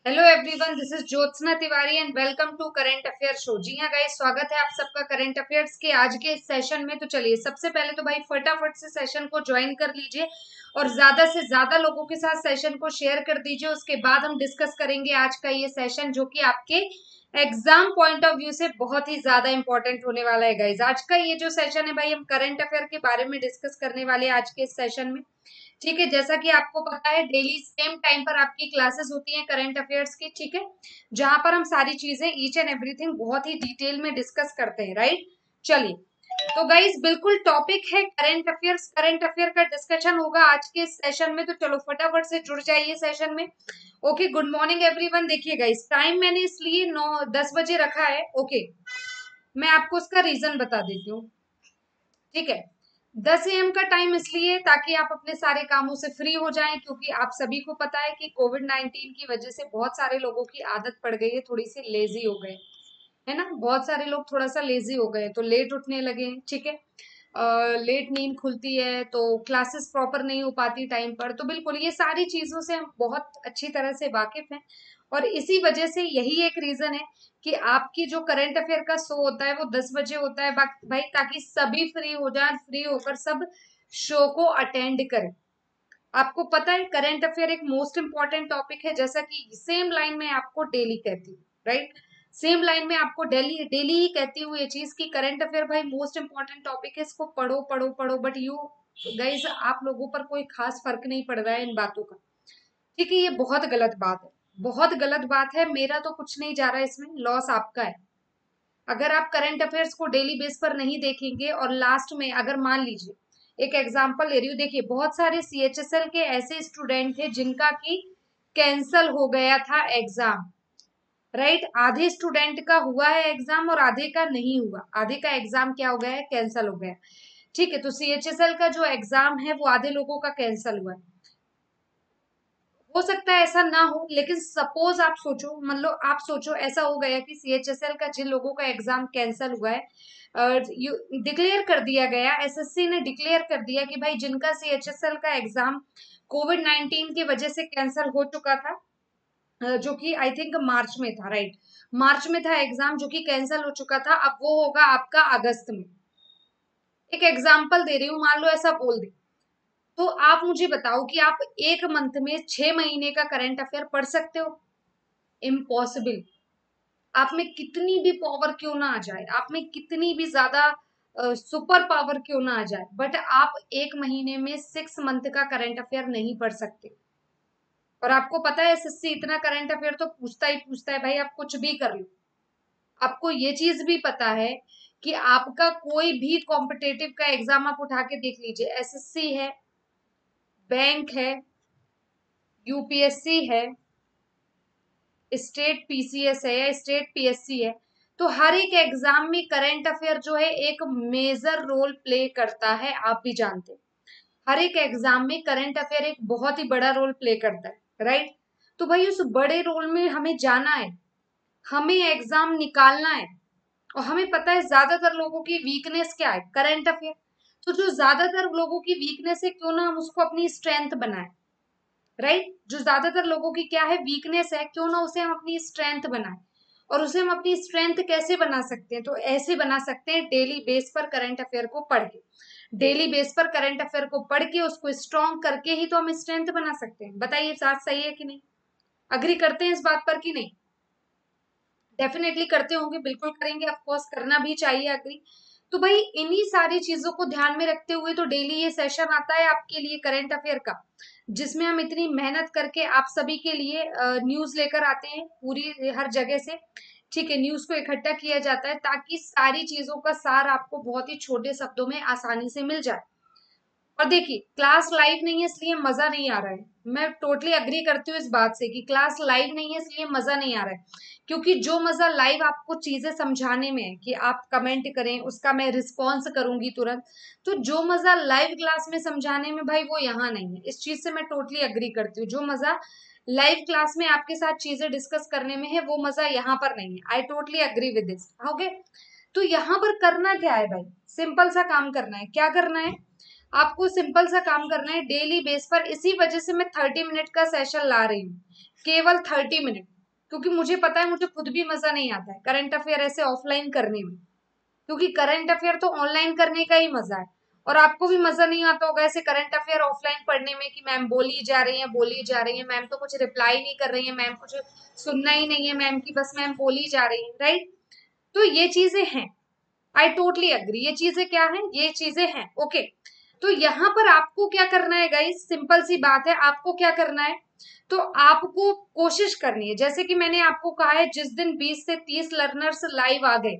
Hello everyone, this is Jyotsna Tiwari and welcome to current affair show. जी हाँ guys, स्वागत है आप सबका करंट अफेयर्स के आज के इस सेशन में। तो चलिए सबसे पहले तो भाई फटाफट से सेशन को ज्वाइन कर लीजिए और ज्यादा से ज्यादा लोगों के साथ सेशन को शेयर कर दीजिए। उसके बाद हम डिस्कस करेंगे आज का ये सेशन, जो कि आपके एग्जाम पॉइंट ऑफ व्यू से बहुत ही ज्यादा इंपॉर्टेंट होने वाला है गाइज। आज का ये जो सेशन है भाई, हम करंट अफेयर के बारे में डिस्कस करने वाले हैं आज के इस सेशन में। ठीक है, जैसा कि आपको पता है डेली सेम टाइम पर आपकी क्लासेस होती हैं करंट अफेयर्स की। ठीक है, जहां पर हम सारी चीजें ईच एंड एवरीथिंग बहुत ही डिटेल में डिस्कस करते हैं, राइट। चलिए, तो गाइस बिल्कुल टॉपिक है करंट अफेयर्स। करंट अफेयर का डिस्कशन होगा आज के सेशन में, तो चलो फटाफट से जुड़ जाइए सेशन में। Okay, good morning everyone. देखिए गाइस, टाइम मैंने इसलिए 9-10 बजे रखा है। ओके, मैं आपको उसका रीजन बता देती हूँ। ठीक है, 10 AM का टाइम इसलिए ताकि आप अपने सारे कामों से फ्री हो जाएं, क्योंकि आप सभी को पता है कि कोविड-19 की वजह से बहुत सारे लोगों की आदत पड़ गई है, थोड़ी सी लेजी हो गए, है ना। बहुत सारे लोग थोड़ा सा लेजी हो गए तो लेट उठने लगे। ठीक है, लेट नींद खुलती है तो क्लासेस प्रॉपर नहीं हो पाती टाइम पर। तो बिल्कुल ये सारी चीजों से हम बहुत अच्छी तरह से वाकिफ हैं, और इसी वजह से यही एक रीजन है कि आपकी जो करंट अफेयर का शो होता है वो 10 बजे होता है भाई, ताकि सभी फ्री हो जाए, फ्री होकर सब शो को अटेंड करें। आपको पता है करंट अफेयर एक मोस्ट इंपॉर्टेंट टॉपिक है, जैसा कि सेम लाइन में आपको डेली कहती हूँ, राइट। सेम लाइन में आपको डेली डेली ही कहती हूँ ये चीज कि करंट अफेयर भाई मोस्ट इंपॉर्टेंट टॉपिक है, इसको पढ़ो पढ़ो पढ़ो। बट यू गाइस, आप लोगों पर कोई खास फर्क नहीं पड़ रहा है इन बातों का। ठीक है, ये बहुत गलत बात है, बहुत गलत बात है। मेरा तो कुछ नहीं जा रहा है इसमें, लॉस आपका है। अगर आप करंट अफेयर्स को डेली बेस पर नहीं देखेंगे और लास्ट में अगर मान लीजिए, एक एग्जांपल ले रही हूँ, देखिए बहुत सारे CHSL के ऐसे स्टूडेंट थे जिनका की कैंसल हो गया था एग्जाम, राइट। आधे स्टूडेंट का हुआ है एग्जाम और आधे का नहीं हुआ, आधे का एग्जाम क्या हो गया है, कैंसल हो गया। ठीक है, तो CHSL का जो एग्जाम है वो आधे लोगों का कैंसल हुआ है। हो सकता है ऐसा ना हो, लेकिन सपोज आप सोचो, मान लो आप सोचो ऐसा हो गया कि CHSL का जिन लोगों का एग्जाम कैंसल हुआ है, डिक्लेयर कर दिया गया, SSC ने डिक्लेयर कर दिया कि भाई जिनका CHSL का एग्जाम कोविड-19 की वजह से कैंसल हो चुका था, जो कि आई थिंक मार्च में था, राइट। मार्च में था एग्जाम जो कि कैंसल हो चुका था, अब वो होगा आपका अगस्त में। एक एग्जाम्पल दे रही हूँ, मान लो ऐसा बोल दे, तो आप मुझे बताओ कि आप एक मंथ में 6 महीने का करंट अफेयर पढ़ सकते हो? इम्पॉसिबल। आप में कितनी भी पावर क्यों ना आ जाए, आप में कितनी भी ज्यादा सुपर पावर क्यों ना आ जाए, बट आप एक महीने में 6 मंथ का करंट अफेयर नहीं पढ़ सकते। और आपको पता है SSC इतना करंट अफेयर तो पूछता ही पूछता है भाई, आप कुछ भी कर लो। आपको ये चीज भी पता है कि आपका कोई भी कॉम्पिटेटिव का एग्जाम आप उठा के देख लीजिए, SSC है, बैंक है, UPSC है, स्टेट PCS है या स्टेट PSC है, तो हर एक एग्जाम में करंट अफेयर जो है एक मेजर रोल प्ले करता है, आप भी जानते हैं। हर एक एग्जाम में करंट अफेयर एक बहुत ही बड़ा रोल प्ले करता है, राइट। तो भाई उस बड़े रोल में हमें जाना है, हमें एग्जाम निकालना है, और हमें पता है ज्यादातर लोगों की वीकनेस क्या है, करंट अफेयर। तो जो ज्यादातर लोगों की वीकनेस है, क्यों ना हम उसको अपनी स्ट्रेंथ बनाए, राइट। जो ज्यादातर लोगों की क्या है, वीकनेस है, क्यों ना उसे हम अपनी स्ट्रेंथ बनाएं। और उसे हम अपनी स्ट्रेंथ कैसे बना सकते हैं, तो ऐसे बना सकते हैं डेली बेस पर करंट अफेयर को पढ़ के। डेली बेस पर करंट अफेयर को पढ़ के उसको स्ट्रॉन्ग करके ही तो हम स्ट्रेंथ बना सकते हैं। बताइए बात सही है कि नहीं, अग्री करते हैं इस बात पर कि नहीं? डेफिनेटली करते होंगे, बिल्कुल करेंगे, ऑफकोर्स करना भी चाहिए अग्री। तो भाई इन्हीं सारी चीजों को ध्यान में रखते हुए तो डेली ये सेशन आता है आपके लिए करंट अफेयर का, जिसमें हम इतनी मेहनत करके आप सभी के लिए न्यूज लेकर आते हैं पूरी हर जगह से। ठीक है, न्यूज को इकट्ठा किया जाता है ताकि सारी चीजों का सार आपको बहुत ही छोटे शब्दों में आसानी से मिल जाए। और देखिए, क्लास लाइव नहीं है इसलिए मजा नहीं आ रहा है, मैं टोटली अग्री करती हूँ इस बात से कि क्लास लाइव नहीं है इसलिए मजा नहीं आ रहा है। क्योंकि जो मजा लाइव आपको चीजें समझाने में है कि आप कमेंट करें, उसका मैं रिस्पॉन्स करूंगी तुरंत, तो जो मजा लाइव क्लास में समझाने में भाई वो यहाँ नहीं है। इस चीज से मैं टोटली अग्री करती हूँ, जो मजा लाइव क्लास में आपके साथ चीजें डिस्कस करने में है वो मजा यहाँ पर नहीं है। I totally agree with this. Okay, तो यहाँ पर करना क्या है भाई, सिंपल सा काम करना है। क्या करना है, आपको सिंपल सा काम करना है डेली बेस पर। इसी वजह से मैं 30 मिनट का सेशन ला रही हूँ, केवल 30 मिनट। क्योंकि मुझे पता है, मुझे खुद भी मजा नहीं आता है करंट अफेयर ऐसे ऑफलाइन करने में, क्योंकि करंट अफेयर तो ऑनलाइन करने का ही मजा है। और आपको भी मजा नहीं आता होगा ऐसे करंट अफेयर ऑफलाइन पढ़ने में कि मैम बोली जा रही है, बोली जा रही है, मैम तो कुछ रिप्लाई नहीं कर रही है, मैम कुछ सुनना ही नहीं है मैम की, बस मैम बोली जा रही है, राइट। तो ये चीजें हैं, आई टोटली अग्री, ये चीजें क्या है, ये चीजें हैं, ओके। तो यहाँ पर आपको क्या करना है गाइस, सिंपल सी बात है, आपको क्या करना है, तो आपको कोशिश करनी है, जैसे कि मैंने आपको कहा है, जिस दिन 20 से 30 लर्नर्स लाइव आ गए,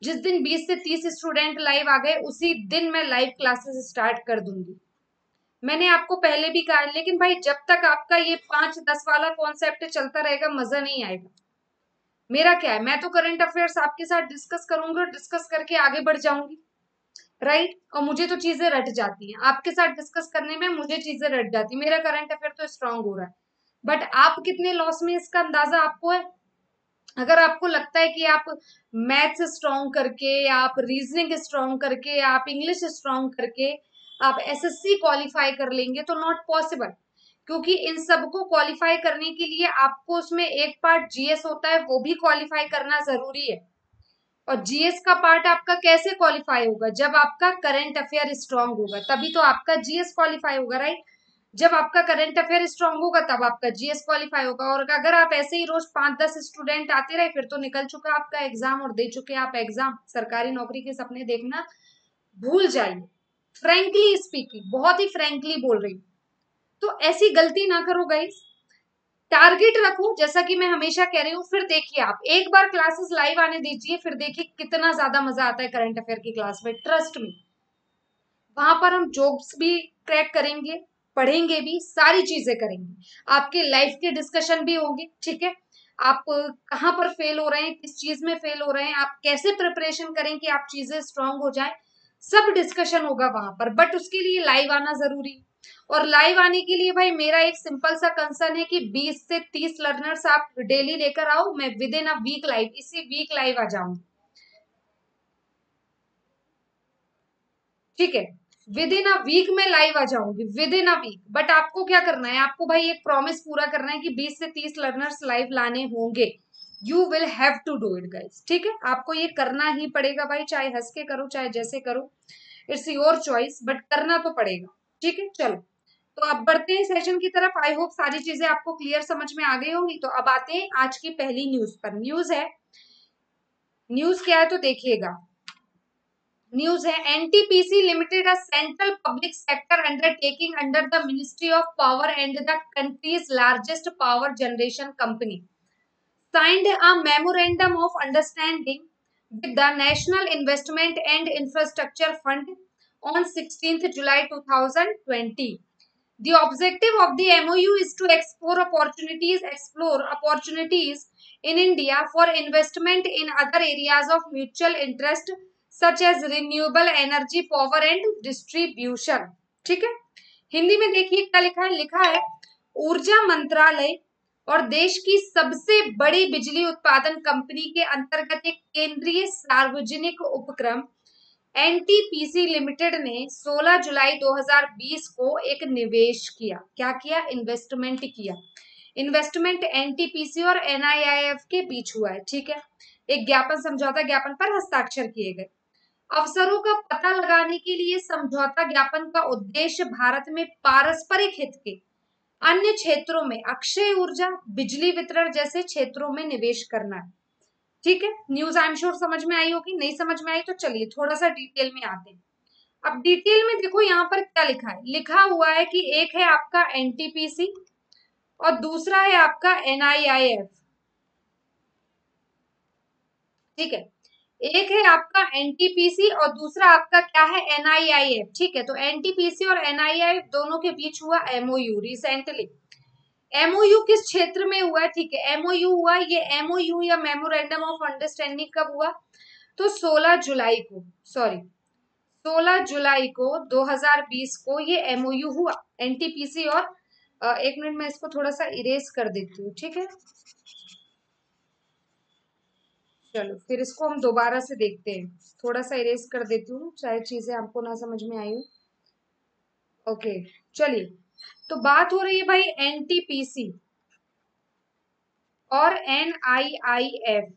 जिस दिन 20 से 30 स्टूडेंट लाइव आ गए, उसी दिन मैं लाइव क्लासेस स्टार्ट कर दूंगी। मैंने आपको पहले भी कहा है, लेकिन भाई जब तक आपका ये 5-10 वाला कॉन्सेप्ट चलता रहेगा, मजा नहीं आएगा। मेरा क्या है, मैं तो करंट अफेयर्स आपके साथ डिस्कस करूंगी और डिस्कस करके आगे बढ़ जाऊंगी, राइट। और मुझे तो चीजें रट जाती हैं, आपके साथ डिस्कस करने में मुझे चीजें रट जाती है, मेरा करंट अफेयर तो स्ट्रांग हो रहा है। बट आप कितने लॉस में, इसका अंदाजा आपको है। अगर आपको लगता है कि आप मैथ्स स्ट्रॉन्ग करके, आप रीजनिंग स्ट्रॉन्ग करके, आप इंग्लिश स्ट्रॉन्ग करके आप एसएससी क्वालिफाई कर लेंगे, तो नॉट पॉसिबल। क्योंकि इन सबको क्वालिफाई करने के लिए आपको उसमें एक पार्ट जीएस होता है, वो भी क्वालिफाई करना जरूरी है। और जीएस का पार्ट आपका कैसे क्वालिफाई होगा, जब आपका करंट अफेयर स्ट्रांग होगा, तभी तो आपका जीएस क्वालिफाई होगा, राइट। जब आपका करंट अफेयर स्ट्रांग होगा तब आपका जीएस क्वालिफाई होगा। और अगर आप ऐसे ही रोज 5-10 स्टूडेंट आते रहे, फिर तो निकल चुका आपका एग्जाम और दे चुके आप एग्जाम, सरकारी नौकरी के सपने देखना भूल जाइए। फ्रेंकली स्पीकिंग, बहुत ही फ्रेंकली बोल रही हूँ, तो ऐसी गलती ना करो गाइस। टारगेट रखो, जैसा कि मैं हमेशा कह रही हूँ। फिर देखिए, आप एक बार क्लासेस लाइव आने दीजिए, फिर देखिए कितना ज्यादा मजा आता है करंट अफेयर की क्लास में, ट्रस्ट मी। वहां पर हम जॉब्स भी क्रैक करेंगे, पढ़ेंगे भी, सारी चीजें करेंगे, आपके लाइफ के डिस्कशन भी होंगे, ठीक है। आप कहाँ पर फेल हो रहे हैं, किस चीज में फेल हो रहे हैं, आप कैसे प्रिपरेशन करें कि आप चीजें स्ट्रांग हो जाए, सब डिस्कशन होगा वहां पर। बट उसके लिए लाइव आना जरूरी है। और लाइव आने के लिए भाई मेरा एक सिंपल सा कंसर्न है कि 20 से 30 लर्नर्स आप डेली लेकर आओ, मैं within a week live, इसी वीक लाइव आ जाऊंगी, ठीक है। विद इन अ वीक में लाइव आ जाऊंगी, within a week. But आपको क्या करना है, आपको भाई एक प्रॉमिस पूरा करना है कि 20 से 30 लर्नर्स लाइव लाने होंगे। You will have to do it guys, ठीक है। आपको ये करना ही पड़ेगा भाई, चाहे हंस के करो चाहे जैसे करो, इट्स योर चॉइस, बट करना तो पड़ेगा, ठीक है। चलो, तो अब बढ़ते हैं सेशन की तरफ। आई होप सारी चीजें आपको क्लियर समझ में आ गई होंगी। तो अब आते हैं आज की पहली न्यूज पर। न्यूज है, न्यूज क्या है तो देखिएगा। न्यूज है, NTPC limited, a central public sector undertaking under the ministry of power and the countries largest power generation company, signed a memorandum of understanding with the National Investment and Infrastructure Fund on 16th July 2020. The objective of the MOU is to explore opportunities in India for investment in other areas of mutual interest such as renewable energy, power and distribution. ठीक है। हिंदी में देखिए क्या लिखा है, लिखा है ऊर्जा मंत्रालय और देश की सबसे बड़ी बिजली उत्पादन कंपनी के अंतर्गत एक केंद्रीय सार्वजनिक उपक्रम एनटीपीसी लिमिटेड ने 16 जुलाई 2020 को एक निवेश किया। क्या किया, इन्वेस्टमेंट किया। इन्वेस्टमेंट एनटीपीसी और एनआईआईएफ के बीच हुआ है, ठीक है। एक ज्ञापन, समझौता ज्ञापन पर हस्ताक्षर किए गए। अवसरों का पता लगाने के लिए समझौता ज्ञापन का उद्देश्य भारत में पारस्परिक हित के अन्य क्षेत्रों में अक्षय ऊर्जा, बिजली वितरण जैसे क्षेत्रों में निवेश करना है, ठीक है। न्यूज आई एम श्योर समझ में आई होगी, नहीं समझ में आई तो चलिए थोड़ा सा डिटेल में आते हैं। अब डिटेल में देखो यहाँ पर क्या लिखा है, लिखा हुआ है कि एक है आपका एनटीपीसी और दूसरा है आपका एनआईआईएफ, ठीक है। एक है आपका एनटीपीसी और दूसरा आपका क्या है, एनआईआईएफ, ठीक है। तो एनटीपीसी और एनआईआईएफ दोनों के बीच हुआ एमओयू रिसेंटली। एमओयू किस क्षेत्र में हुआ है, ठीक है। एमओयू हुआ, ये एमओयू या मेमोरेंडम ऑफ अंडरस्टैंडिंग कब हुआ, तो 16 जुलाई को, सॉरी 16 जुलाई को 2020 को ये एमओयू हुआ एनटीपीसी और एक मिनट में इसको थोड़ा सा इरेज कर देती हूँ, ठीक है। चलो फिर इसको हम दोबारा से देखते हैं, थोड़ा सा इरेज कर देती हूँ, चाहे चीजें आपको ना समझ में आई हो। ओके, चलिए। तो बात हो रही है भाई एनटीपीसी, और NIIF,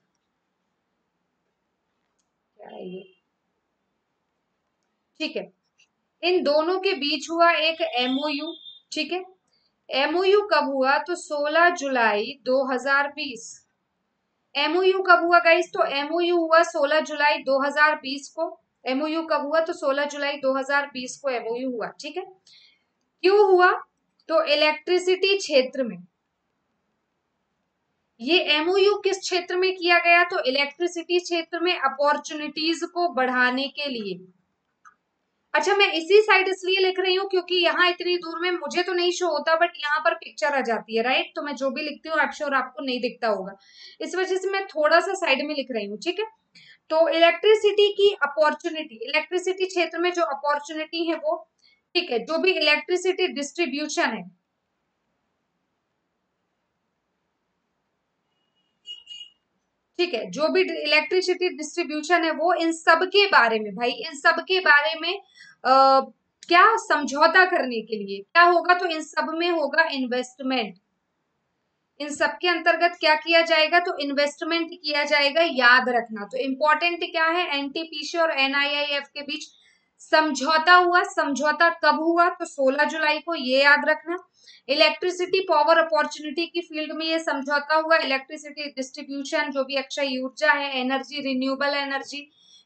क्या है ये, ठीक है, इन दोनों के बीच हुआ एक MOU। ठीक है, MOU कब हुआ, तो 16 जुलाई 2020। MOU कब हुआ गाइस, तो MOU हुआ 16 जुलाई 2020 को। MOU कब हुआ, तो 16 जुलाई 2020 को MOU हुआ। ठीक है, क्यों हुआ, तो इलेक्ट्रिसिटी क्षेत्र में, ये MOU किस क्षेत्र में किया गया, तो इलेक्ट्रिसिटी क्षेत्र में अपॉर्चुनिटीज को बढ़ाने के लिए। अच्छा, मैं इसी साइड इसलिए लिख रही हूँ क्योंकि यहाँ इतनी दूर में मुझे तो नहीं शो होता, बट यहाँ पर पिक्चर आ जाती है, राइट। तो मैं जो भी लिखती हूँ आप श्योर आपको नहीं दिखता होगा, इस वजह से मैं थोड़ा सा साइड में लिख रही हूँ। ठीक है, तो इलेक्ट्रिसिटी की अपॉर्चुनिटी, इलेक्ट्रिसिटी क्षेत्र में जो अपॉर्चुनिटी है वो, ठीक है, जो भी इलेक्ट्रिसिटी डिस्ट्रीब्यूशन है, ठीक है, जो भी इलेक्ट्रिसिटी डिस्ट्रीब्यूशन है वो, इन सब के बारे में भाई, इन सब के बारे में क्या समझौता करने के लिए क्या होगा, तो इन सब में होगा इन्वेस्टमेंट। इन सब के अंतर्गत क्या किया जाएगा, तो इन्वेस्टमेंट किया जाएगा, याद रखना। तो इंपॉर्टेंट क्या है, NTPC और NIIF के बीच समझौता हुआ। समझौता कब हुआ, तो 16 जुलाई को, ये याद रखना। इलेक्ट्रिसिटी पावर अपॉर्चुनिटी की फील्ड में ये समझौता हुआ। इलेक्ट्रिसिटी डिस्ट्रीब्यूशन, जो भी अक्षय ऊर्जा है, एनर्जी, रिन्यूएबल एनर्जी,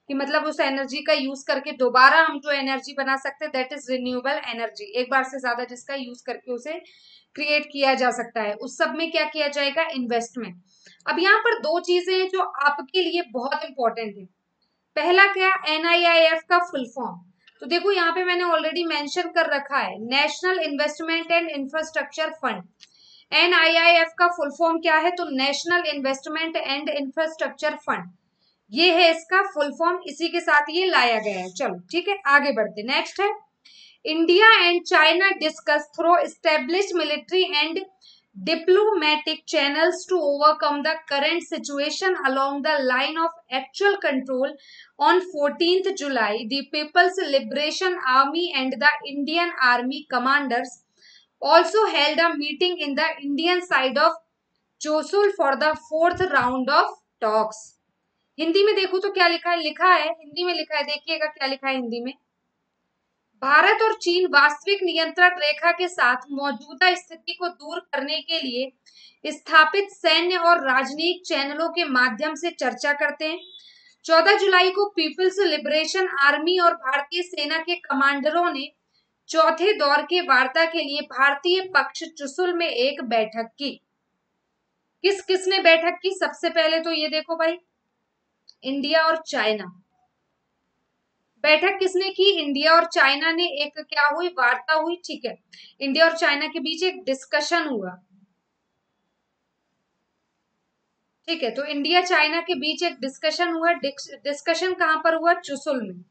कि मतलब उस एनर्जी का यूज करके दोबारा हम जो एनर्जी बना सकते हैं, दैट इज रिन्यूएबल एनर्जी। एक बार से ज्यादा जिसका यूज करके उसे क्रिएट किया जा सकता है, उस सब में क्या किया जाएगा, इन्वेस्टमेंट। अब यहाँ पर दो चीजें हैं जो आपके लिए बहुत इंपॉर्टेंट है। पहला क्या, NIIF का फुल फॉर्म, तो देखो यहाँ पे मैंने ऑलरेडी मेंशन कर रखा है, national investment and infrastructure fund. NIIF का फुल फॉर्म क्या है, तो national investment and infrastructure fund, ये है इसका फुल फॉर्म, इसी के साथ ये लाया गया है। चलो ठीक है, आगे बढ़ते। नेक्स्ट है, India and China discuss through established military and diplomatic channels to overcome the current situation along the line of actual control. On 14th July, the People's Liberation Army and the Indian Army commanders also held a meeting in the Indian side of Chosul for the fourth round of talks. Hindi में देखो तो क्या लिखा है, हिंदी में लिखा है, देखिएगा क्या लिखा है हिंदी में। भारत और चीन वास्तविक नियंत्रण रेखा के साथ मौजूदा स्थिति को दूर करने के लिए स्थापित सैन्य और राजनयिक चैनलों के माध्यम से चर्चा करते हैं। 14 जुलाई को पीपल्स लिबरेशन आर्मी और भारतीय सेना के कमांडरों ने चौथे दौर के वार्ता के लिए भारतीय पक्ष चुशुल में एक बैठक की। किस किसने बैठक की, सबसे पहले तो ये देखो भाई, इंडिया और चाइना। बैठक किसने की, इंडिया और चाइना ने, एक क्या हुई, वार्ता हुई। ठीक है, इंडिया और चाइना के बीच एक डिस्कशन हुआ। ठीक है, तो इंडिया चाइना के बीच एक डिस्कशन हुआ। डिस्कशन कहां पर हुआ, चुशुल में।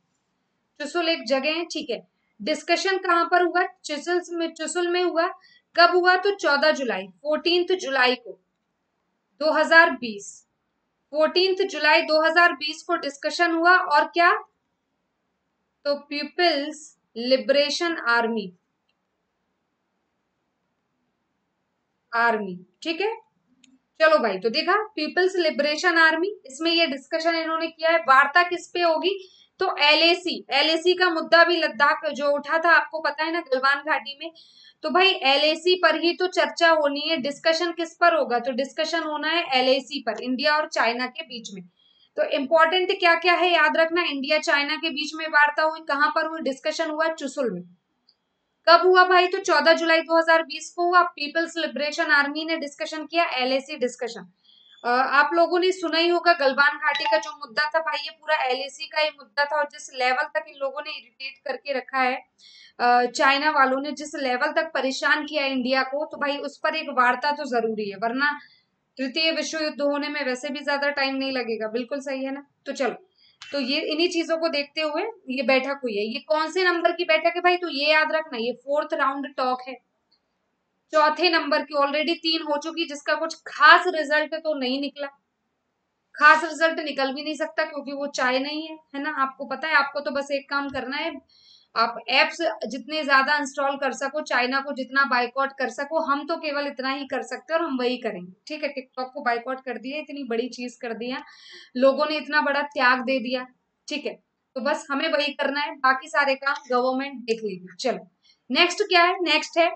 चुशुल एक जगह है, ठीक है। डिस्कशन कहां पर हुआ, चुशुल में हुआ। कब हुआ, तो 14 जुलाई, 14 जुलाई को 2020, 14 जुलाई 2020 को डिस्कशन हुआ। और क्या, तो पीपल्स लिबरेशन आर्मी, ठीक है। चलो भाई, तो देखा, पीपल्स लिबरेशन आर्मी, इसमें ये डिस्कशन इन्होंने किया है। वार्ता किस पे होगी, तो LAC का मुद्दा भी लद्दाख जो उठा था, आपको पता है ना, गलवान घाटी में। तो भाई LAC पर ही तो चर्चा होनी है। डिस्कशन किस पर होगा, तो डिस्कशन होना है LAC पर, इंडिया और चाइना के बीच में। तो इंपॉर्टेंट क्या क्या है याद रखना, इंडिया चाइना के बीच में वार्ता हुई, कहां पर हुई, डिस्कशन हुआ चुशुल में। कब हुआ भाई, तो 14 जुलाई 2020 को हुआ। पीपल्स लिबरेशन आर्मी ने डिस्कशन किया, LAC डिस्कशन। आप लोगों ने सुना ही होगा, गलवान घाटी का जो मुद्दा था भाई, ये पूरा LAC का ही मुद्दा था। और जिस लेवल तक इन लोगों ने इरिटेट करके रखा है, चाइना वालों ने जिस लेवल तक परेशान किया इंडिया को, तो भाई उस पर एक वार्ता तो जरूरी है, वरना तृतीय विश्व युद्ध होने में वैसे भी ज्यादा टाइम नहीं लगेगा। बिल्कुल सही है ना। तो चलो, तो ये इन्हीं चीजों को देखते हुए ये बैठक हुई है। ये कौन से नंबर की बैठक है भाई, तो ये याद रखना, ये फोर्थ राउंड टॉक है, चौथे नंबर की। ऑलरेडी 3 हो चुकी, जिसका कुछ खास रिजल्ट तो नहीं निकला। खास रिजल्ट निकल भी नहीं सकता क्योंकि वो चाय नहीं है, है ना। आपको पता है, आपको तो बस एक काम करना है, आप एप्स जितने ज्यादा इंस्टॉल कर सको, चाइना को जितना बाइकआउट कर सको, हम तो केवल इतना ही कर सकते हैं और हम वही करेंगे। ठीक है, टिकटॉक को बाइकआउट कर दिया, इतनी बड़ी चीज कर दिया, लोगों ने इतना बड़ा त्याग दे दिया। ठीक है, तो बस हमें वही करना है, बाकी सारे काम गवर्नमेंट देख लेगी। चलो नेक्स्ट क्या है, नेक्स्ट है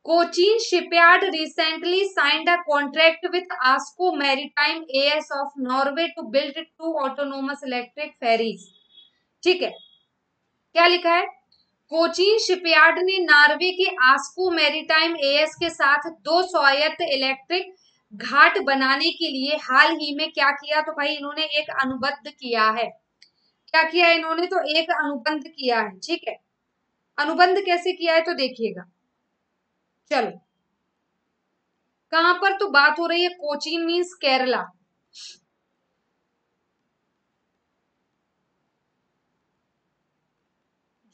Cochin shipyard recently signed a contract with Asko maritime AS of Norway to build 2 autonomous electric ferries. ठीक है, क्या लिखा है, कोचीन शिपयार्ड ने नॉर्वे के आस्को मैरीटाइम एएस के साथ 2 स्वायत्त इलेक्ट्रिक घाट बनाने के लिए हाल ही में क्या किया, तो भाई इन्होंने एक अनुबंध किया है। क्या किया है इन्होंने, तो एक अनुबंध किया है। ठीक है, अनुबंध कैसे किया है तो देखिएगा। चलो कहां पर तो बात हो रही है, कोचीन मीन्स केरला,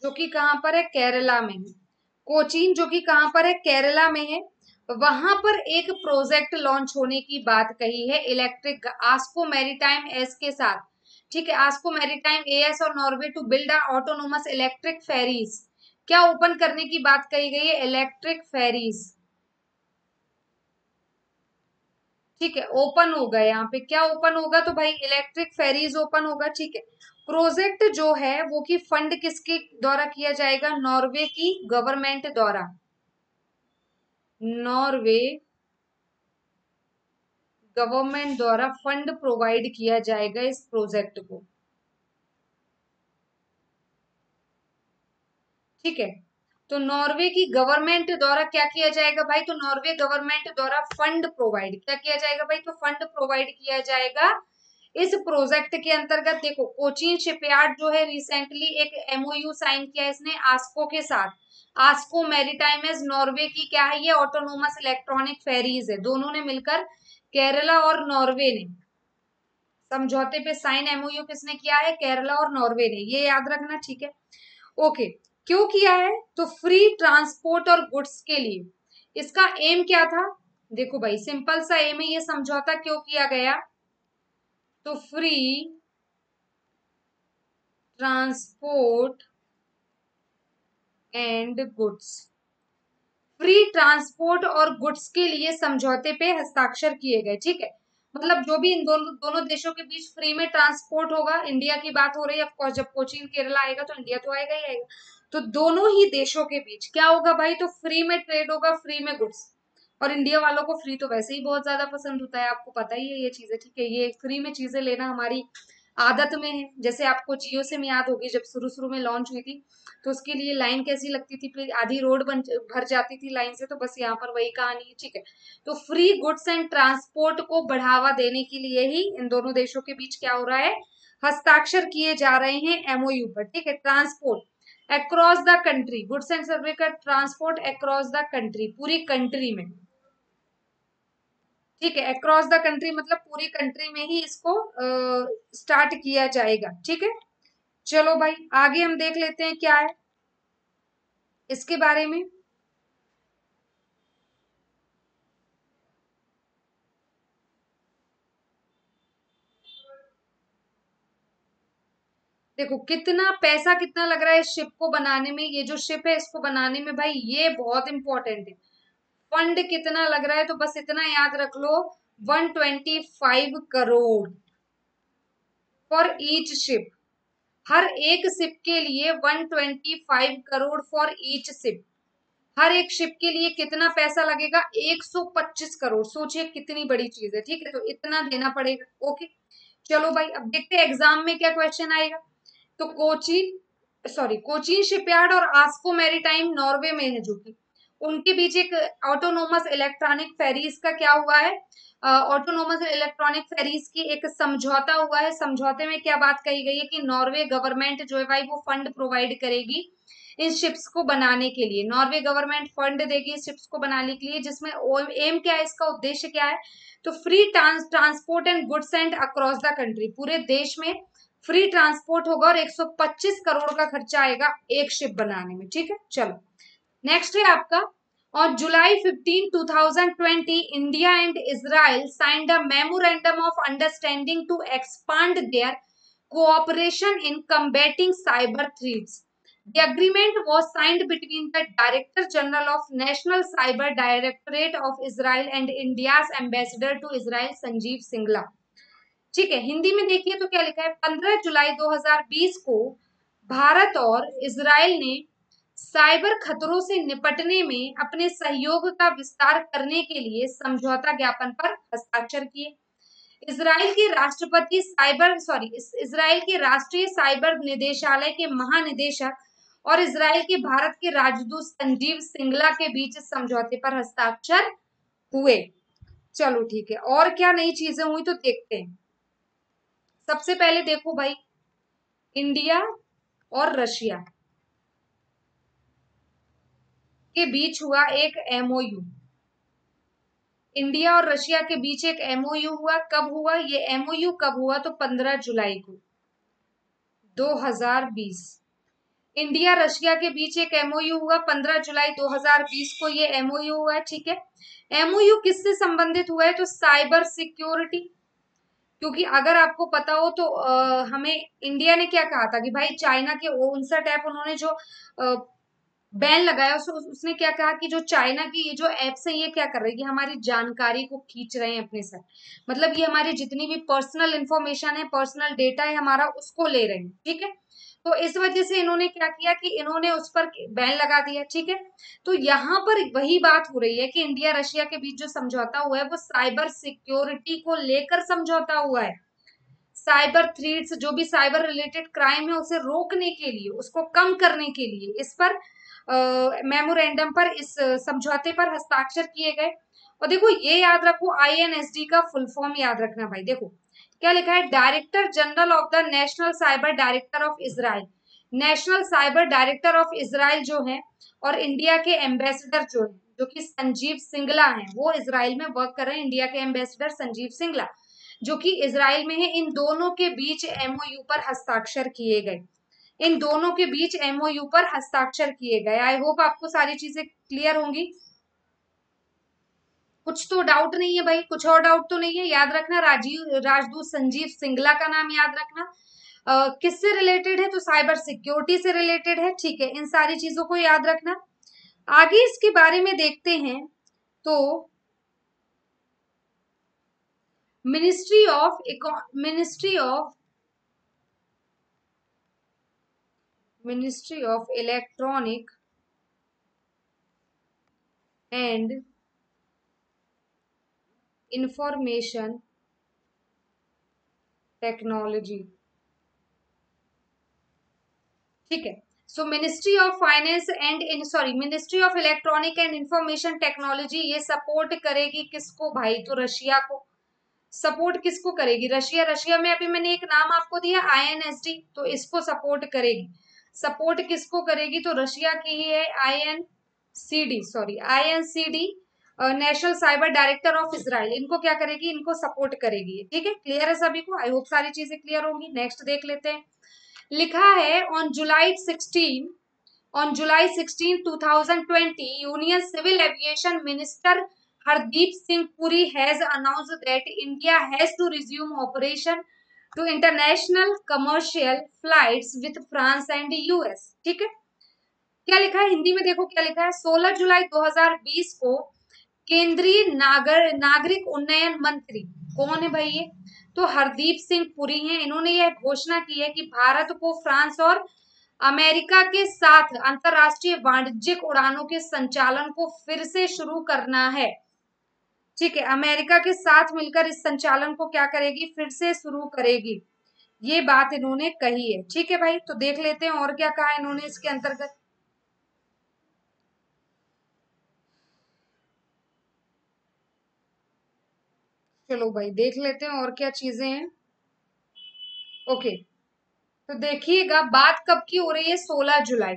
जो कि कहां पर है, केरला में है। कोचीन जो कि कहां पर है, केरला में है। वहां पर एक प्रोजेक्ट लॉन्च होने की बात कही है इलेक्ट्रिक आस्को मैरीटाइम एस के साथ। ठीक है, आस्को मैरीटाइम एएस और Norway to build a autonomous electric ferries. क्या ओपन करने की बात कही गई है, इलेक्ट्रिक फेरीज। ठीक है, ओपन होगा यहाँ पे, क्या ओपन होगा तो भाई इलेक्ट्रिक फेरीज ओपन होगा। ठीक है, प्रोजेक्ट जो है वो की फंड किसके द्वारा किया जाएगा, नॉर्वे की गवर्नमेंट द्वारा, नॉर्वे गवर्नमेंट द्वारा फंड प्रोवाइड किया जाएगा इस प्रोजेक्ट को। ठीक है, तो नॉर्वे की गवर्नमेंट द्वारा क्या किया जाएगा भाई, तो नॉर्वे गवर्नमेंट द्वारा फंड प्रोवाइड क्या किया जाएगा भाई, तो फंड प्रोवाइड किया जाएगा इस प्रोजेक्ट के अंतर्गत। देखो कोचीन शिपयार्ड जो है रिसेंटली एक एमओयू साइन किया इसने आस्को के साथ, आस्को मैरीटाइम एज नॉर्वे की क्या है ये ऑटोनोमस इलेक्ट्रॉनिक फेरीज है। दोनों ने मिलकर, केरला और नॉर्वे ने समझौते पे साइन, एमओयू किसने किया है, केरला और नॉर्वे ने, ये याद रखना। ठीक है, ओके, क्यों किया है, तो फ्री ट्रांसपोर्ट और गुड्स के लिए। इसका एम क्या था, देखो भाई सिंपल सा एम है, ये समझौता क्यों किया गया, तो free transport and goods, free transport और गुड्स के लिए समझौते पे हस्ताक्षर किए गए। ठीक है, मतलब जो भी इन दोनों देशों के बीच फ्री में ट्रांसपोर्ट होगा, इंडिया की बात हो रही है ऑफकोर्स, जब कोचीन केरला आएगा तो इंडिया तो आएगा ही आएगा, तो दोनों ही देशों के बीच क्या होगा भाई, तो फ्री में ट्रेड होगा, फ्री में गुड्स। और इंडिया वालों को फ्री तो वैसे ही बहुत ज्यादा पसंद होता है, आपको पता ही है ये चीजें। ठीक है, ये फ्री में चीजें लेना हमारी आदत में है। जैसे आपको जियो सिम याद होगी, जब शुरू शुरू में लॉन्च हुई थी तो उसके लिए लाइन कैसी लगती थी, फिर आधी रोड भर जाती थी लाइन से, तो बस यहाँ पर वही कहानी है। ठीक है, तो फ्री गुड्स एंड ट्रांसपोर्ट को बढ़ावा देने के लिए ही इन दोनों देशों के बीच क्या हो रहा है, हस्ताक्षर किए जा रहे हैं एमओयू पर। ठीक है, transport across the country, goods and service का ट्रांसपोर्ट अक्रॉस द कंट्री, पूरी कंट्री में। ठीक है, अक्रॉस द कंट्री मतलब पूरी कंट्री में ही इसको स्टार्ट किया जाएगा। ठीक है, चलो भाई आगे हम देख लेते हैं क्या है इसके बारे में। देखो कितना पैसा कितना लग रहा है इस शिप को बनाने में, ये जो शिप है इसको बनाने में भाई ये बहुत इंपॉर्टेंट है। फंड कितना लग रहा है तो बस इतना याद रख लो, 125 करोड़ फॉर ईच शिप, हर एक शिप के लिए 125 करोड़ फॉर ईच शिप। हर एक शिप के लिए कितना पैसा लगेगा, 125 करोड़। सोचिए कितनी बड़ी चीज है। ठीक है, तो इतना देना पड़ेगा। ओके, चलो भाई अब देखते हैं एग्जाम में क्या क्वेश्चन आएगा। तो कोचीन शिपयार्ड और आस्को मैरीटाइम नॉर्वे में है, जो कि उनके बीच एक ऑटोनोमस इलेक्ट्रॉनिक फेरीज का क्या हुआ है, ऑटोनोमस इलेक्ट्रॉनिक फेरीज की एक समझौता हुआ है। समझौते में क्या बात कही गई है कि नॉर्वे गवर्नमेंट जो है भाई वो फंड प्रोवाइड करेगी इन शिप्स को बनाने के लिए, नॉर्वे गवर्नमेंट फंड देगी इस शिप्स को बनाने के लिए, जिसमें एम क्या है, इसका उद्देश्य क्या है, तो free transport and goods and across the country, पूरे देश में फ्री ट्रांसपोर्ट होगा और 125 करोड़ का खर्चा आएगा एक शिप बनाने में। ठीक है, चलो नेक्स्ट है आपका, on July 15, 2020, India and Israel signed a memorandum of understanding to expand their cooperation in combating cyber threats. The agreement was signed between the Director General of National Cyber Directorate of Israel and India's Ambassador to Israel, Sanjeev Singla. ठीक है, हिंदी में देखिए तो क्या लिखा है, 15 जुलाई 2020 को भारत और इजराइल ने साइबर खतरों से निपटने में अपने सहयोग का विस्तार करने के लिए समझौता ज्ञापन पर हस्ताक्षर किए। इजराइल के राष्ट्रीय साइबर निदेशालय के महानिदेशक और इजराइल के भारत के राजदूत संजीव सिंगला के बीच इस समझौते पर हस्ताक्षर हुए। चलो ठीक है, और क्या नई चीजें हुई तो देखते हैं। सबसे पहले देखो भाई, इंडिया और रशिया के बीच हुआ एक एमओयू। इंडिया और रशिया के बीच एक एमओयू हुआ। कब हुआ ये एमओयू? कब हुआ तो 15 जुलाई को 2020। इंडिया रशिया के बीच एक एमओयू हुआ 15 जुलाई 2020 को, ये एमओयू हुआ। ठीक है, एमओयू किससे संबंधित हुआ है तो साइबर सिक्योरिटी। क्योंकि अगर आपको पता हो तो हमें इंडिया ने क्या कहा था कि भाई चाइना के 59 ऐप उन्होंने जो बैन लगाया, उसने क्या कहा कि जो चाइना की ये जो एप्स है ये क्या कर रही है, हमारी जानकारी को खींच रहे हैं अपने साथ। मतलब ये हमारी जितनी भी पर्सनल इंफॉर्मेशन है, पर्सनल डेटा है हमारा, उसको ले रहे हैं। ठीक है, तो इस वजह से इन्होंने क्या किया कि इन्होंने उस पर बैन लगा दिया। ठीक है, तो यहाँ पर वही बात हो रही है कि इंडिया रशिया के बीच जो समझौता हुआ है वो साइबर सिक्योरिटी को लेकर समझौता हुआ है। साइबर थ्रेट्स, जो भी साइबर रिलेटेड क्राइम है उसे रोकने के लिए, उसको कम करने के लिए इस पर मेमोरेंडम पर, इस समझौते पर हस्ताक्षर किए गए। और देखो ये याद रखो, आईएनएसडी का फुल फॉर्म याद रखना भाई। देखो क्या लिखा है, director general of the national cyber director of Israel. National cyber director of Israel जो है और इंडिया के एम्बेसडर जो है, जो कि संजीव सिंगला है, वो इजराइल में वर्क कर रहे हैं। इंडिया के एम्बेसडर संजीव सिंगला जो कि इजराइल में है, इन दोनों के बीच एमओयू पर हस्ताक्षर किए गए। इन दोनों के बीच एमओयू पर हस्ताक्षर किए गए। आई होप आपको सारी चीजें क्लियर होंगी। कुछ तो डाउट नहीं है भाई? कुछ और डाउट तो नहीं है? याद रखना, राजदूत संजीव सिंगला का नाम याद रखना। किससे रिलेटेड है तो साइबर सिक्योरिटी से रिलेटेड है। ठीक है, इन सारी चीजों को याद रखना। आगे इसके बारे में देखते हैं तो ministry of electronic and information technology. ठीक है, सो ministry of finance ministry of electronic and information technology ये सपोर्ट करेगी किसको भाई तो रशिया को। सपोर्ट किसको करेगी? रशिया में अभी मैंने एक नाम आपको दिया आईएनएसडी, तो इसको सपोर्ट करेगी। सपोर्ट किसको करेगी तो रशिया की ही है INCD, national cyber director of Israel. इनको क्या करेगी? इनको सपोर्ट करेगी। ठीक है, क्लियर है सभी को? आई होप सारी चीजें क्लियर होंगी। नेक्स्ट देख लेते हैं। लिखा है on July 16 2020 union civil aviation minister Hardeep Singh Puri has announced that India has to resume operation to international commercial flights with France and US। ठीक है, क्या लिखा है हिंदी में? देखो क्या लिखा है, 16 जुलाई 2020 को केंद्रीय नागरिक उन्नयन मंत्री, कौन है भाई ये तो हरदीप सिंह पुरी हैं। इन्होंने यह घोषणा की है कि भारत को फ्रांस और अमेरिका के साथ अंतरराष्ट्रीय वाणिज्यिक उड़ानों के संचालन को फिर से शुरू करना है। ठीक है, अमेरिका के साथ मिलकर इस संचालन को क्या करेगी? फिर से शुरू करेगी। ये बात इन्होंने कही है। ठीक है भाई, तो देख लेते हैं और क्या कहा इन्होंने इसके अंतर्गत। चलो भाई देख लेते हैं और क्या चीजें हैं। ओके, तो देखिएगा बात कब की हो रही है, 16 जुलाई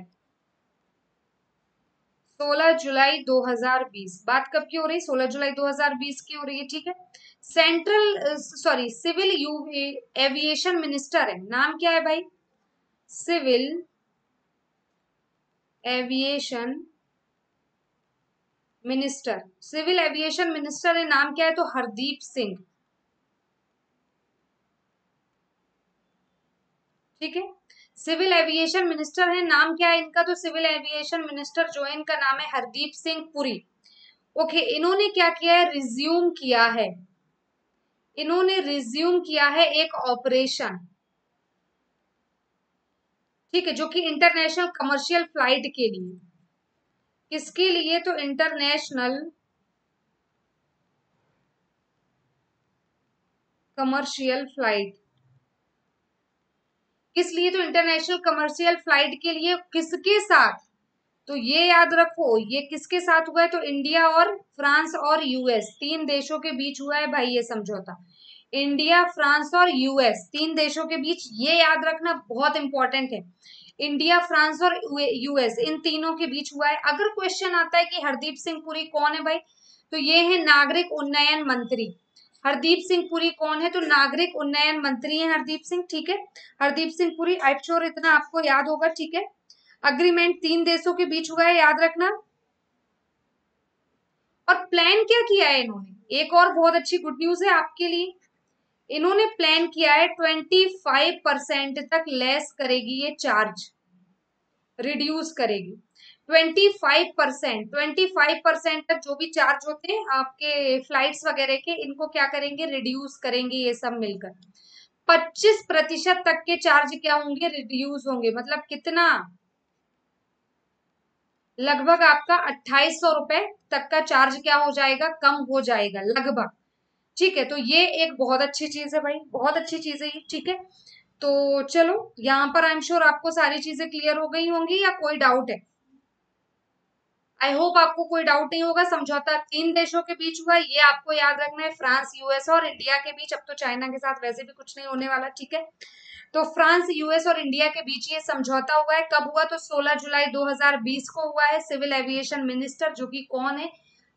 2020। बात कब की हो रही है? 16 जुलाई 2020 की हो रही है। ठीक है, सिविल एविएशन मिनिस्टर है, नाम क्या है भाई? Civil aviation minister, civil aviation minister है, नाम क्या है तो हरदीप सिंह। ठीक है, सिविल एविएशन मिनिस्टर है, नाम क्या है इनका? तो सिविल एविएशन मिनिस्टर जो है इनका नाम है हरदीप सिंह पुरी। ओके, इन्होंने क्या किया है? रिज्यूम किया है, इन्होंने रिज्यूम किया है एक ऑपरेशन, ठीक है, जो कि इंटरनेशनल कमर्शियल फ्लाइट के लिए, किसके लिए? तो इंटरनेशनल कमर्शियल फ्लाइट, किस लिए? तो इंटरनेशनल कमर्शियल फ्लाइट के लिए। किसके साथ? तो ये याद रखो, ये किसके साथ हुआ है? तो इंडिया और फ्रांस और यूएस, तीन देशों के बीच हुआ है भाई ये समझौता। इंडिया, फ्रांस और यूएस, तीन देशों के बीच, ये याद रखना बहुत इंपॉर्टेंट है। इंडिया, फ्रांस और यूएस, इन तीनों के बीच हुआ है। अगर क्वेश्चन आता है कि हरदीप सिंह पुरी कौन है भाई, तो ये है नागरिक उन्नयन मंत्री। हरदीप सिंह पुरी कौन है? तो नागरिक उन्नयन मंत्री है हरदीप सिंह, ठीक है। Hardeep Singh Puri, I am sure इतना आपको याद होगा, ठीक है। अग्रीमेंट तीन देशों के बीच हुआ है, याद रखना। और प्लान क्या किया है इन्होंने? एक और बहुत अच्छी गुड न्यूज है आपके लिए, इन्होंने प्लान किया है 25% तक लेस करेगी ये चार्ज, रिड्यूस करेगी 25%। 25% तक जो भी चार्ज होते हैं आपके फ्लाइट्स वगैरह के, इनको क्या करेंगे? रिड्यूस करेंगे ये सब मिलकर। 25% तक के चार्ज क्या होंगे? रिड्यूस होंगे। मतलब कितना? लगभग आपका 2800 रुपए तक का चार्ज क्या हो जाएगा? कम हो जाएगा लगभग, ठीक है। तो ये एक बहुत अच्छी चीज है भाई, बहुत अच्छी चीज है ये, ठीक है। तो चलो, यहाँ पर आई एम श्योर आपको सारी चीजें क्लियर हो गई होंगी, या कोई डाउट है? आई होप आपको कोई डाउट नहीं होगा। समझौता तीन देशों के बीच हुआ, ये आपको याद रखना है, फ्रांस, यूएस और इंडिया के बीच। अब तो चाइना के साथ वैसे भी कुछ नहीं होने वाला, ठीक है। तो फ्रांस, यूएस और इंडिया के बीच ये समझौता हुआ है। कब हुआ? तो 16 जुलाई 2020 को हुआ है। सिविल एविएशन मिनिस्टर जो कि कौन है?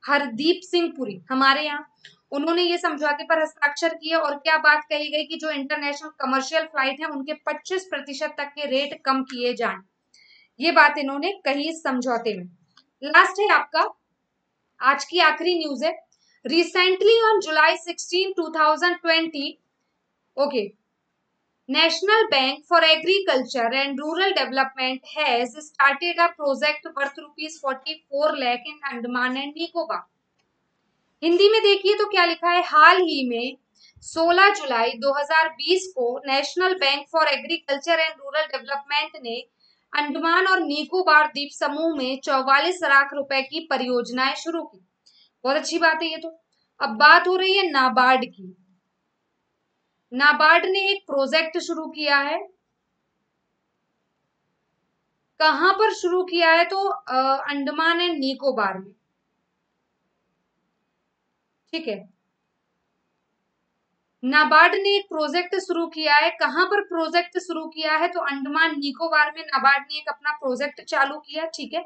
हरदीप सिंह पुरी, हमारे यहाँ, उन्होंने ये समझौते पर हस्ताक्षर किए। और क्या बात कही गई? कि जो इंटरनेशनल कमर्शियल फ्लाइट है उनके 25% तक के रेट कम किए जाएं, ये बात इन्होंने कही इस समझौते में। लास्ट है आपका, आज की आखिरी न्यूज है। Recently on July 16, 2020, okay, National Bank for Agriculture and Rural Development has started a project worth rupees 44 lakh in Andaman and Nicobar. Hindi में देखिए तो क्या लिखा है? हाल ही में 16 जुलाई 2020 को national bank for agriculture and rural development ने अंडमान और निकोबार द्वीप समूह में 44 लाख रुपए की परियोजनाएं शुरू की। बहुत अच्छी बात है ये तो। अब बात हो रही है नाबार्ड की। नाबार्ड ने एक प्रोजेक्ट शुरू किया है, कहां पर शुरू किया है? तो अंडमान एंड निकोबार में, ठीक है। नाबार्ड ने एक प्रोजेक्ट शुरू किया है, कहां पर प्रोजेक्ट शुरू किया है? तो अंडमान निकोबार में नाबार्ड ने एक अपना प्रोजेक्ट चालू किया, ठीक है।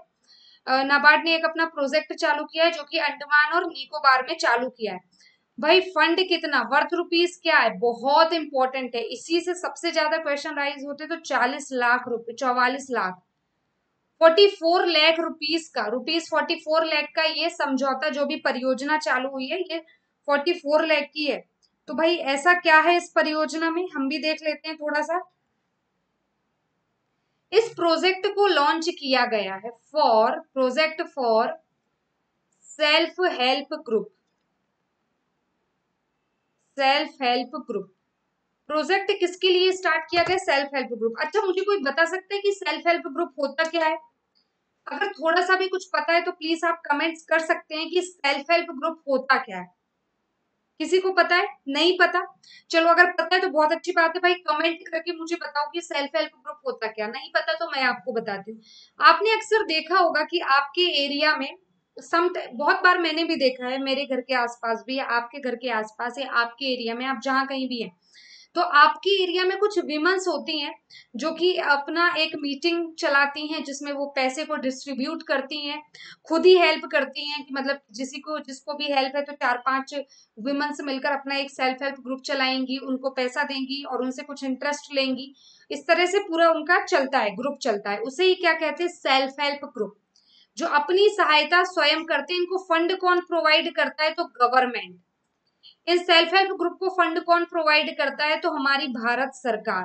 नाबार्ड ने एक अपना प्रोजेक्ट चालू किया है जो कि अंडमान और निकोबार में चालू किया है। भाई फंड कितना? वर्थ रुपीज क्या है? बहुत इंपॉर्टेंट है, इसी से सबसे ज्यादा क्वेश्चन राइज होते। तो 40 लाख रुपए, 44 लाख, 44 लाख रुपीज का, रुपीज 44 लाख का ये समझौता, जो भी परियोजना चालू हुई है ये 44 लाख की है। तो भाई ऐसा क्या है इस परियोजना में, हम भी देख लेते हैं थोड़ा सा। इस प्रोजेक्ट को लॉन्च किया गया है project for self help group, self help group. Project किसके लिए स्टार्ट किया गया? Self help group. अच्छा, मुझे कोई बता सकता है कि सेल्फ हेल्प ग्रुप होता क्या है? अगर थोड़ा सा भी कुछ पता है तो प्लीज आप कमेंट्स कर सकते हैं कि सेल्फ हेल्प ग्रुप होता क्या है। किसी को पता है? नहीं पता? चलो, अगर पता है तो बहुत अच्छी बात है भाई, कमेंट करके मुझे बताओ कि सेल्फ हेल्प ग्रुप होता क्या। नहीं पता तो मैं आपको बताती हूँ। आपने अक्सर देखा होगा कि आपके एरिया में, सम बहुत बार मैंने भी देखा है, मेरे घर के आसपास भी, आपके घर के आसपास या आपके एरिया में, आप जहाँ कहीं भी है, तो आपके एरिया में कुछ विमेंस होती हैं जो कि अपना एक मीटिंग चलाती हैं जिसमें वो पैसे को डिस्ट्रीब्यूट करती हैं, खुद ही हेल्प करती हैं कि मतलब जिसको भी हेल्प है तो 4-5 विमेंस मिलकर अपना एक सेल्फ हेल्प ग्रुप चलाएंगी, उनको पैसा देंगी और उनसे कुछ इंटरेस्ट लेंगी। इस तरह से पूरा उनका चलता है, ग्रुप चलता है, उसे ही क्या कहते हैं? Self help group. जो अपनी सहायता स्वयं करते हैं, इनको फंड कौन प्रोवाइड करता है? तो government. In self help group को फंड कौन प्रोवाइड करता है? तो हमारी भारत सरकार।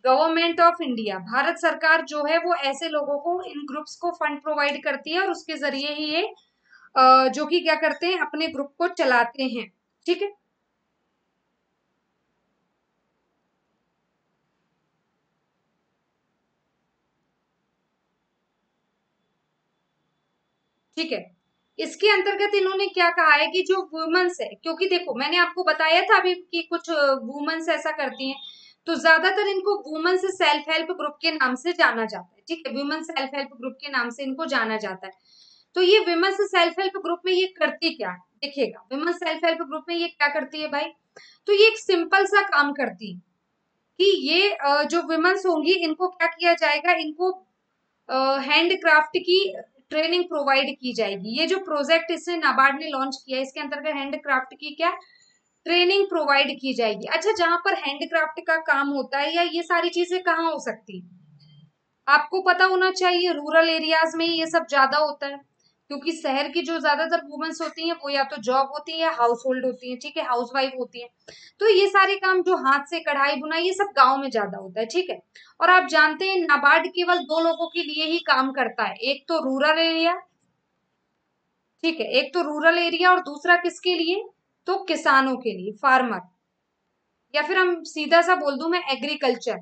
गवर्नमेंट ऑफ इंडिया, भारत सरकार जो है वो ऐसे लोगों को, इन ग्रुप्स को फंड प्रोवाइड करती है और उसके जरिए ही ये जो कि क्या करते हैं, अपने ग्रुप को चलाते हैं। ठीक है, ठीक है। इसके अंतर्गत इन्होंने क्या कहा है कि जो वुमेन्स है, क्योंकि देखो मैंने आपको बताया था अभी कि कुछ वुमेन्स ऐसा करती हैं, तो ज्यादातर इनको वुमेन्स सेल्फ हेल्प ग्रुप के नाम से जाना जाता है। ठीक है, वुमेन्स सेल्फ हेल्प ग्रुप के नाम से इनको जाना जाता है। तो ये वुमेन्स सेल्फ हेल्प ग्रुप में ये करती क्या है, देखिएगा वुमेन्स सेल्फ हेल्प ग्रुप में ये क्या करती है भाई, तो ये एक सिंपल सा काम करती है कि ये जो वुमेन्स होंगी इनको क्या किया जाएगा, इनको हैंडक्राफ्ट की ट्रेनिंग प्रोवाइड की जाएगी। ये जो प्रोजेक्ट इसने नाबार्ड ने लॉन्च किया है, इसके अंतर्गत हैंडक्राफ्ट की क्या ट्रेनिंग प्रोवाइड की जाएगी। अच्छा, जहां पर हैंडक्राफ्ट का काम होता है या ये सारी चीजें कहाँ हो सकती है, आपको पता होना चाहिए, रूरल एरियाज में ये सब ज्यादा होता है, क्योंकि शहर की जो ज्यादातर वुमेन्स होती हैं वो या तो जॉब होती है या हाउस होल्ड होती है। ठीक है, हाउस वाइफ होती है। तो ये सारे काम जो हाथ से कढ़ाई बुनाई ये सब गांव में ज्यादा होता है। ठीक है, और आप जानते हैं नाबार्ड केवल दो लोगों के लिए ही काम करता है, एक तो रूरल एरिया, ठीक है, एक तो रूरल एरिया और दूसरा किसके लिए, तो किसानों के लिए, फार्मर, या फिर हम सीधा सा बोल दूं मैं एग्रीकल्चर।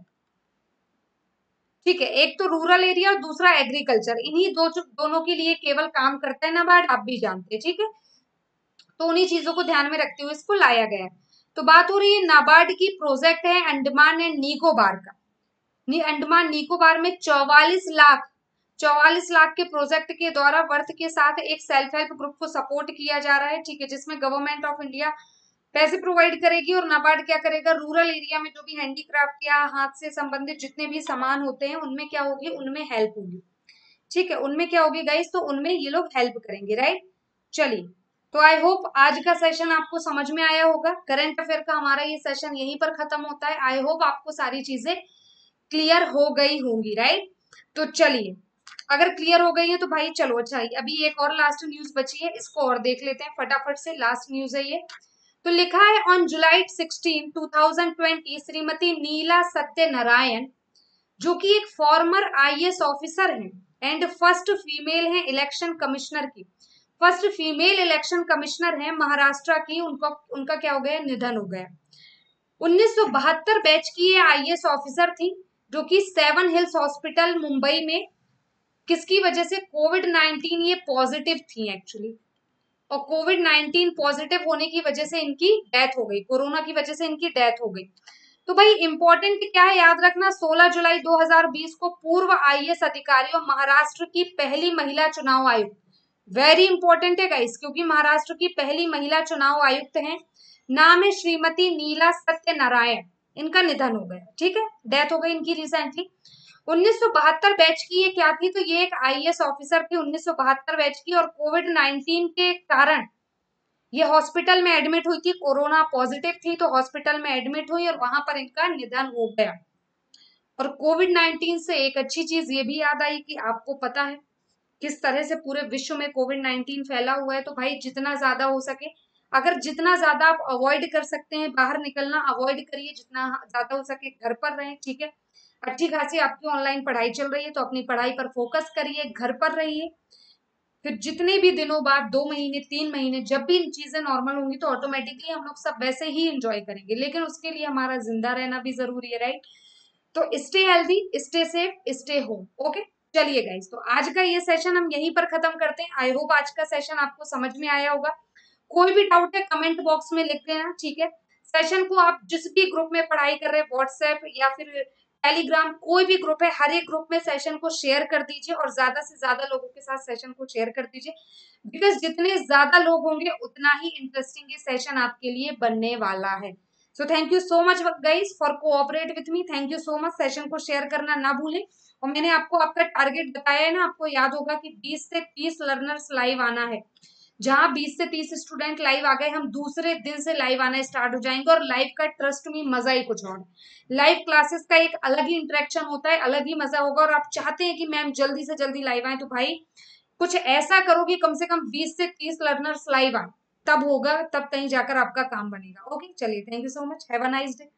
ठीक है, एक तो रूरल एरिया और दूसरा एग्रीकल्चर, इन्हीं दोनों के लिए केवल काम करता है नाबार्ड, आप भी जानते हैं। ठीक है, तो उन्हीं चीजों को ध्यान में रखते हुए इसको लाया गया है। तो बात हो रही है नाबार्ड की, प्रोजेक्ट है अंडमान एंड निकोबार का। अंडमान निकोबार में 44 लाख के प्रोजेक्ट के द्वारा वर्थ के साथ एक सेल्फ हेल्प ग्रुप को सपोर्ट किया जा रहा है। ठीक है, जिसमें गवर्नमेंट ऑफ इंडिया पैसे प्रोवाइड करेगी और नाबार्ड क्या करेगा, रूरल एरिया में जो भी हैंडीक्राफ्ट या हाथ से संबंधित जितने भी सामान होते हैं उनमें क्या होगी, उनमें हेल्प होगी। ठीक है, उनमें क्या होगी गाइस, तो उनमें ये लोग हेल्प करेंगे, राइट। चलिए, तो आई होप आज का सेशन आपको समझ में आया होगा। करंट अफेयर का हमारा ये सेशन यहीं पर खत्म होता है। आई होप आपको सारी चीजें क्लियर हो गई होंगी, राइट। तो चलिए, अगर क्लियर हो गई है तो भाई चलो, अच्छा अभी एक और लास्ट न्यूज बची है, इसको और देख लेते हैं फटाफट से। लास्ट न्यूज है ये, तो लिखा है ऑन जुलाई 16, 2020 श्रीमती नीला सत्यनारायण, जो कि एक फॉर्मर आईएएस ऑफिसर हैं एंड फर्स्ट फीमेल हैं इलेक्शन कमिश्नर की, फर्स्ट फीमेल इलेक्शन कमिश्नर हैं महाराष्ट्र की, उनका क्या हो गया, निधन हो गया। 1972 बैच की ये आईएएस ऑफिसर थी, जो कि सेवन हिल्स हॉस्पिटल मुंबई में किसकी वजह से, कोविड-19 ये पॉजिटिव थी एक्चुअली, और कोविड-19 पॉजिटिव होने की वजह से इनकी डेथ हो गई, कोरोना की वजह से इनकी डेथ हो गई। तो भाई इंपॉर्टेंट क्या है, याद रखना, 16 जुलाई 2020 को पूर्व आईएएस अधिकारी और महाराष्ट्र की पहली महिला चुनाव आयुक्त, वेरी इंपॉर्टेंट है गाइस, क्योंकि महाराष्ट्र की पहली महिला चुनाव आयुक्त हैं, नाम है श्रीमती नीला सत्यनारायण, इनका निधन हो गया। ठीक है, डेथ हो गई इनकी रिसेंटली। 1972 बैच की ये क्या थी, तो ये एक आईएएस ऑफिसर थी 1972 बैच की, और कोविड-19 के कारण ये हॉस्पिटल में एडमिट हुई थी, कोरोना पॉजिटिव थी तो हॉस्पिटल में एडमिट हुई और वहां पर इनका निधन हो गया। और कोविड-19 से एक अच्छी चीज ये भी याद आई कि आपको पता है किस तरह से पूरे विश्व में कोविड-19 फैला हुआ है, तो भाई जितना ज्यादा हो सके, अगर जितना ज्यादा आप अवॉइड कर सकते हैं बाहर निकलना, अवॉइड करिए, जितना ज्यादा हो सके घर पर रहें। ठीक है, अच्छी खासी आपकी ऑनलाइन पढ़ाई चल रही है तो अपनी पढ़ाई पर फोकस करिए, घर पर रहिए। फिर जितने भी दिनों बाद, 2 महीने 3 महीने, जब भी चीजें नॉर्मल होंगी तो ऑटोमेटिकली हम लोग सब वैसे ही एंजॉय करेंगे, लेकिन उसके लिए हमारा जिंदा रहना भी जरूरी है, राइट। तो stay healthy, stay safe, stay home. Okay, चलिए गाइस, तो आज का ये सेशन हम यहीं पर खत्म करते हैं। आई होप आज का सेशन आपको समझ में आया होगा। कोई भी डाउट है कमेंट बॉक्स में लिख देना। ठीक है, सेशन को आप जिस भी ग्रुप में पढ़ाई कर रहे हैं, व्हाट्सएप या फिर टेलीग्राम, कोई भी ग्रुप है, हर एक ग्रुप में सेशन को शेयर कर दीजिए और ज्यादा से ज्यादा लोगों के साथ सेशन को शेयर कर दीजिए, बिकॉज जितने ज्यादा लोग होंगे उतना ही इंटरेस्टिंग ये सेशन आपके लिए बनने वाला है। So thank you so much guys for cooperate with me, thank you so much. Session को शेयर करना ना भूलें, और मैंने आपको आपका टारगेट बताया है ना, आपको याद होगा कि 20 से 30 लर्नर्स लाइव आना है। जहां 20 से 30 स्टूडेंट लाइव आ गए, हम दूसरे दिन से लाइव आना स्टार्ट हो जाएंगे, और लाइव का ट्रस्ट में मजा ही कुछ और। लाइव क्लासेस का एक अलग ही इंटरेक्शन होता है, अलग ही मजा होगा, और आप चाहते हैं कि मैम जल्दी से जल्दी लाइव आए, तो भाई कुछ ऐसा करो कि कम से कम 20 से 30 लर्नर्स लाइव आए, तब होगा, तब कहीं जाकर आपका काम बनेगा। ओके, चलिए, thank you so much, have a nice day.